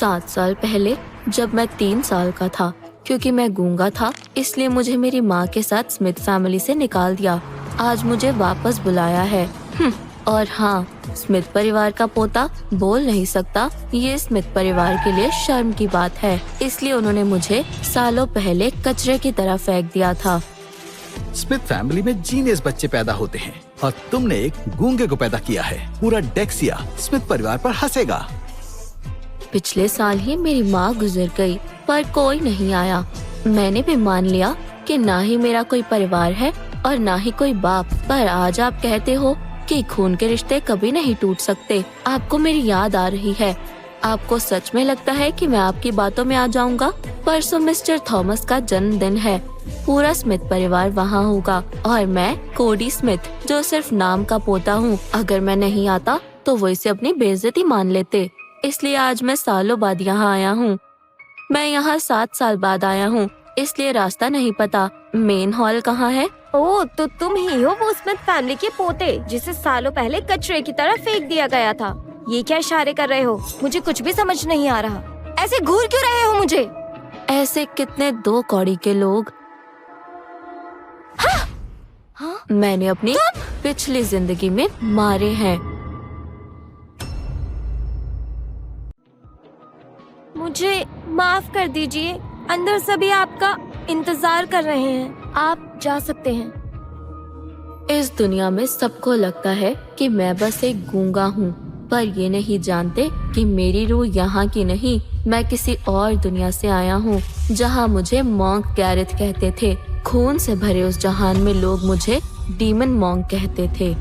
7 साल पहले जब मैं 3 साल का था, क्योंकि मैं गूंगा था इसलिए मुझे मेरी माँ के साथ स्मिथ फैमिली से निकाल दिया। आज मुझे वापस बुलाया है। और हाँ, स्मिथ परिवार का पोता बोल नहीं सकता, ये स्मिथ परिवार के लिए शर्म की बात है, इसलिए उन्होंने मुझे सालों पहले कचरे की तरह फेंक दिया था। स्मिथ फैमिली में जीनियस बच्चे पैदा होते हैं और तुमने एक गूंगे को पैदा किया है। पूरा डेक्सिया स्मिथ परिवार पर हंसेगा। पिछले साल ही मेरी माँ गुजर गई, पर कोई नहीं आया। मैंने भी मान लिया कि ना ही मेरा कोई परिवार है और ना ही कोई बाप। पर आज आप कहते हो कि खून के रिश्ते कभी नहीं टूट सकते। आपको मेरी याद आ रही है। आपको सच में लगता है कि मैं आपकी बातों में आ जाऊंगा? परसों मिस्टर थॉमस का जन्मदिन है। पूरा स्मिथ परिवार वहाँ होगा और मैं कोडी स्मिथ, जो सिर्फ नाम का पोता हूँ। अगर मैं नहीं आता तो वो इसे अपनी बेइज्जती मान लेते, इसलिए आज मैं सालों बाद यहाँ आया हूँ। मैं यहाँ 7 साल बाद आया हूँ, इसलिए रास्ता नहीं पता। मेन हॉल कहाँ है? ओह, तो तुम ही हो वो स्मिथ फैमिली के पोते जिसे सालों पहले कचरे की तरह फेंक दिया गया था। ये क्या इशारे कर रहे हो? मुझे कुछ भी समझ नहीं आ रहा। ऐसे घूर क्यों रहे हो मुझे? ऐसे कितने 2 कौड़ी के लोग मैंने अपनी पिछली जिंदगी में मारे हैं। मुझे माफ कर दीजिए, अंदर सभी आपका इंतजार कर रहे हैं। आप जा सकते हैं। इस दुनिया में सबको लगता है कि मैं बस एक गूंगा हूँ, पर ये नहीं जानते कि मेरी रूह यहाँ की नहीं, मैं किसी और दुनिया से आया हूँ, जहाँ मुझे मॉन्क गैरेथ कहते थे। खून से भरे उस जहान में लोग मुझे डीमन मॉन्क कहते थे।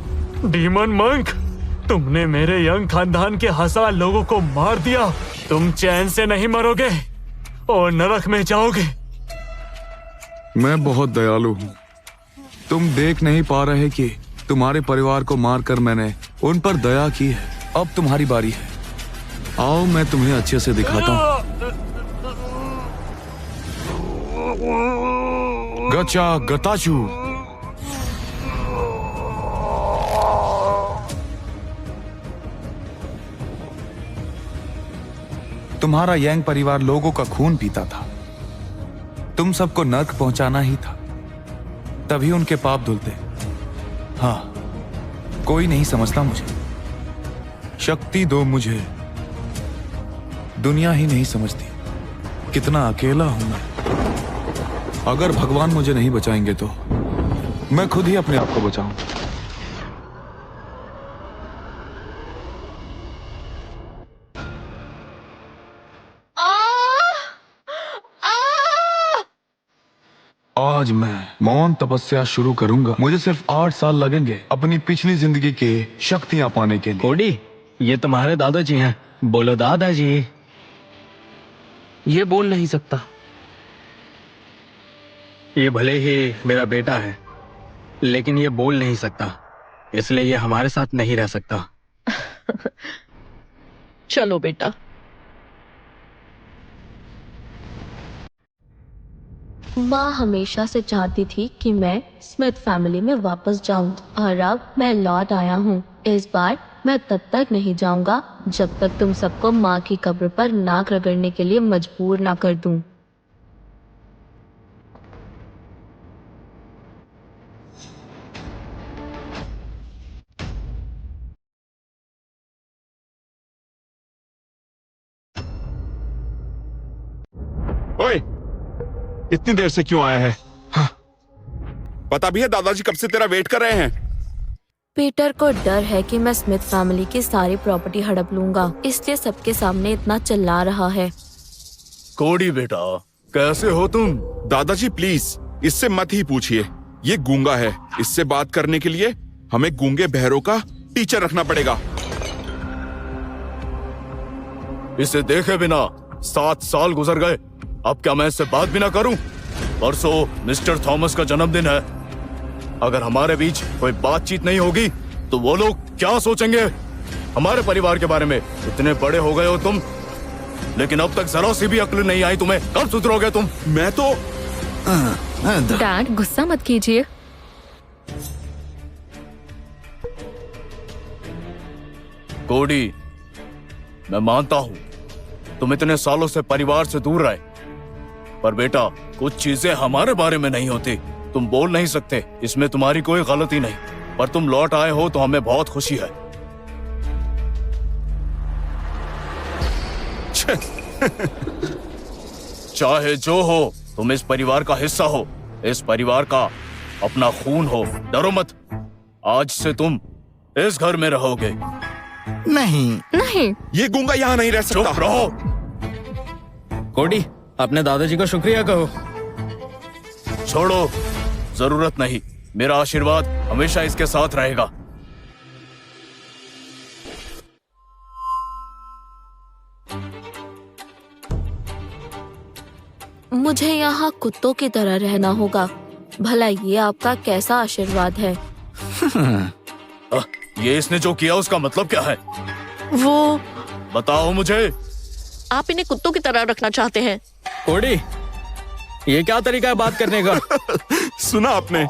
डीमन मंक, तुमने मेरे यंग खानदान के 1000 लोगों को मार दिया। तुम चैन से नहीं मरोगे और नरक में जाओगे। मैं बहुत दयालु हूँ। तुम देख नहीं पा रहे कि तुम्हारे परिवार को मारकर मैंने उन पर दया की है। अब तुम्हारी बारी है। आओ, मैं तुम्हें अच्छे से दिखाता हूँ। गचा गताचू। तुम्हारा यंग परिवार लोगों का खून पीता था। तुम सबको नर्क पहुंचाना ही था, तभी उनके पाप धुलते। हाँ, कोई नहीं समझता मुझे। शक्ति दो मुझे। दुनिया ही नहीं समझती कितना अकेला हूं मैं। अगर भगवान मुझे नहीं बचाएंगे तो मैं खुद ही अपने आप को बचाऊं। आज मैं मौन तपस्या शुरू करूंगा। मुझे सिर्फ 8 साल लगेंगे अपनी पिछली जिंदगी के शक्तियां पाने के लिए। कोडी, ये तुम्हारे दादाजी हैं। बोलो दादाजी। ये बोल नहीं सकता। ये भले ही मेरा बेटा है, लेकिन ये बोल नहीं सकता, इसलिए ये हमारे साथ नहीं रह सकता। चलो बेटा। माँ हमेशा से चाहती थी कि मैं स्मिथ फैमिली में वापस जाऊं, और अब मैं लौट आया हूँ। इस बार मैं तब तक नहीं जाऊंगा जब तक तुम सबको माँ की कब्र पर नाक रगड़ने के लिए मजबूर ना कर दूं। ओए, इतनी देर से क्यों आया है? पता भी है दादाजी कब से तेरा वेट कर रहे हैं। पीटर को डर है कि मैं स्मिथ फैमिली की सारी प्रॉपर्टी हड़प लूंगा, इसलिए सबके सामने इतना चिल्ला रहा है। कोडी बेटा, कैसे हो तुम? दादाजी प्लीज इससे मत ही पूछिए, ये गूंगा है। इससे बात करने के लिए हमें गूंगे बहरों का टीचर रखना पड़ेगा। इसे देखे बिना 7 साल गुजर गए, अब क्या मैं इससे बात भी ना करूं? परसों मिस्टर थॉमस का जन्मदिन है। अगर हमारे बीच कोई बातचीत नहीं होगी तो वो लोग क्या सोचेंगे हमारे परिवार के बारे में? इतने बड़े हो गए हो तुम, लेकिन अब तक जरा सी भी अक्ल नहीं आई तुम्हें। कब सुधरोगे तुम? मैं तो डैड, गुस्सा मत कीजिए। कोडी, मैं मानता हूं तुम इतने सालों से परिवार से दूर रहे, पर बेटा कुछ चीजें हमारे बारे में नहीं होती। तुम बोल नहीं सकते, इसमें तुम्हारी कोई गलती नहीं, पर तुम लौट आए हो तो हमें बहुत खुशी है। चाहे जो हो, तुम इस परिवार का हिस्सा हो, इस परिवार का अपना खून हो। डरो मत, आज से तुम इस घर में रहोगे। नहीं, नहीं, ये गूंगा यहाँ नहीं रह सकता। चुप रहो। कोडी, अपने दादाजी का शुक्रिया कहो। छोड़ो, जरूरत नहीं। मेरा आशीर्वाद हमेशा इसके साथ रहेगा। मुझे यहाँ कुत्तों की तरह रहना होगा। भला ये आपका कैसा आशीर्वाद है? ये इसने जो किया उसका मतलब क्या है? वो बताओ मुझे। आप इन्हें कुत्तों की तरह रखना चाहते हैं। कोडी, ये क्या तरीका है बात करने का? सुना आपने?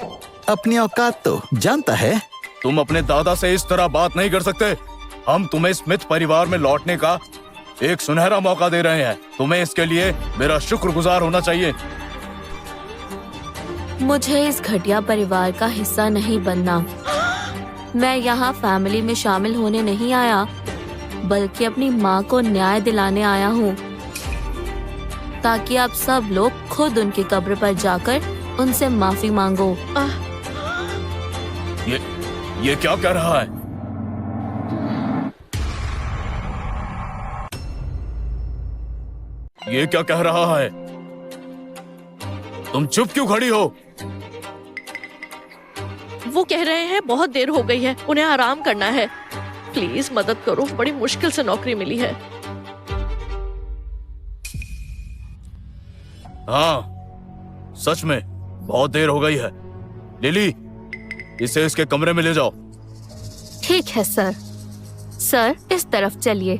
अपनी औकात तो जानता है। तुम अपने दादा से इस तरह बात नहीं कर सकते। हम तुम्हें स्मिथ परिवार में लौटने का एक सुनहरा मौका दे रहे हैं। तुम्हें इसके लिए मेरा शुक्रगुजार होना चाहिए। मुझे इस घटिया परिवार का हिस्सा नहीं बनना। मैं यहाँ फैमिली में शामिल होने नहीं आया, बल्कि अपनी माँ को न्याय दिलाने आया हूँ, ताकि आप सब लोग खुद उनकी कब्र पर जाकर उनसे माफी मांगो। ये क्या कह रहा है? ये क्या कह रहा है? तुम चुप क्यों खड़ी हो? वो कह रहे हैं बहुत देर हो गई है, उन्हें आराम करना है। प्लीज मदद करो, बड़ी मुश्किल से नौकरी मिली है। हाँ, सच में बहुत देर हो गई है। लिली, इसे इसके कमरे में ले जाओ। ठीक है सर। सर, इस तरफ चलिए।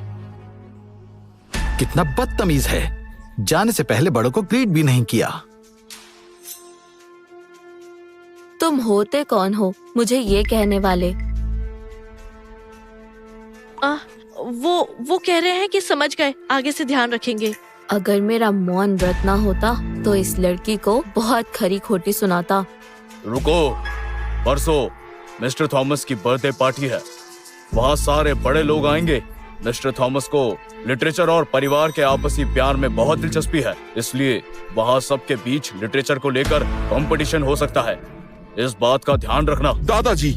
कितना बदतमीज है, जाने से पहले बड़ों को ग्रीट भी नहीं किया। तुम होते कौन हो मुझे ये कहने वाले? वो कह रहे हैं कि समझ गए, आगे से ध्यान रखेंगे। अगर मेरा मौन व्रत ना होता तो इस लड़की को बहुत खरी खोटी सुनाता। रुको, परसों मिस्टर थॉमस की बर्थडे पार्टी है। वहाँ सारे बड़े लोग आएंगे। मिस्टर थॉमस को लिटरेचर और परिवार के आपसी प्यार में बहुत दिलचस्पी है, इसलिए वहाँ सबके बीच लिटरेचर को लेकर कंपटीशन हो सकता है। इस बात का ध्यान रखना। दादाजी,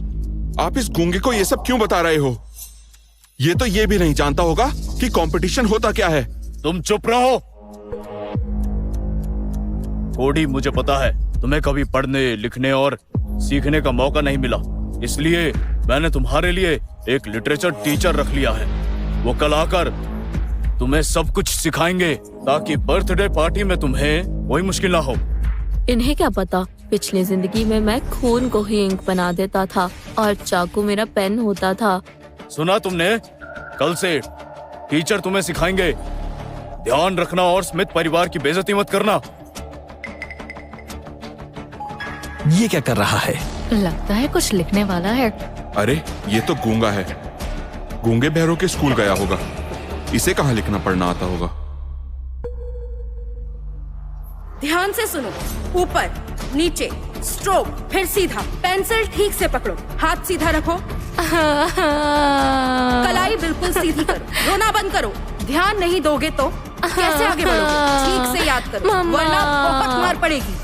आप इस गूंगे को ये सब क्यों बता रहे हो? ये तो ये भी नहीं जानता होगा कि कंपटीशन होता क्या है। तुम चुप रहो। कोडी, मुझे पता है तुम्हें कभी पढ़ने, लिखने और सीखने का मौका नहीं मिला, इसलिए मैंने तुम्हारे लिए एक लिटरेचर टीचर रख लिया है। वो कल आकर तुम्हें सब कुछ सिखाएंगे, ताकि बर्थडे पार्टी में तुम्हें कोई मुश्किल ना हो। इन्हें क्या पता, पिछली जिंदगी में मैं खून को ही इंक बना देता था और चाकू मेरा पेन होता था। सुना तुमने? कल से टीचर तुम्हें सिखाएंगे। ध्यान रखना और स्मिथ परिवार की बेइज्जती मत करना। ये क्या कर रहा है? लगता है कुछ लिखने वाला है। अरे ये तो गूंगा है। गूंगे बहरों के स्कूल गया होगा। इसे कहाँ लिखना पढ़ना आता होगा? ध्यान से सुनो। ऊपर, नीचे, स्ट्रोक, फिर सीधा। पेंसिल ठीक से पकड़ो, हाथ सीधा रखो। कलाई बिल्कुल सीधी करो, रोना बंद करो। ध्यान नहीं दोगे तो कैसे आगे बढ़ोगे? ठीक से याद करो, वरना बहुत मार पड़ेगी।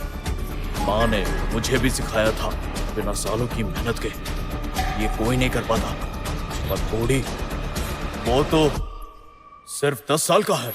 माँ ने मुझे भी सिखाया था, बिना सालों की मेहनत के ये कोई नहीं कर पाता। पर कोडी, वो तो सिर्फ 10 साल का है।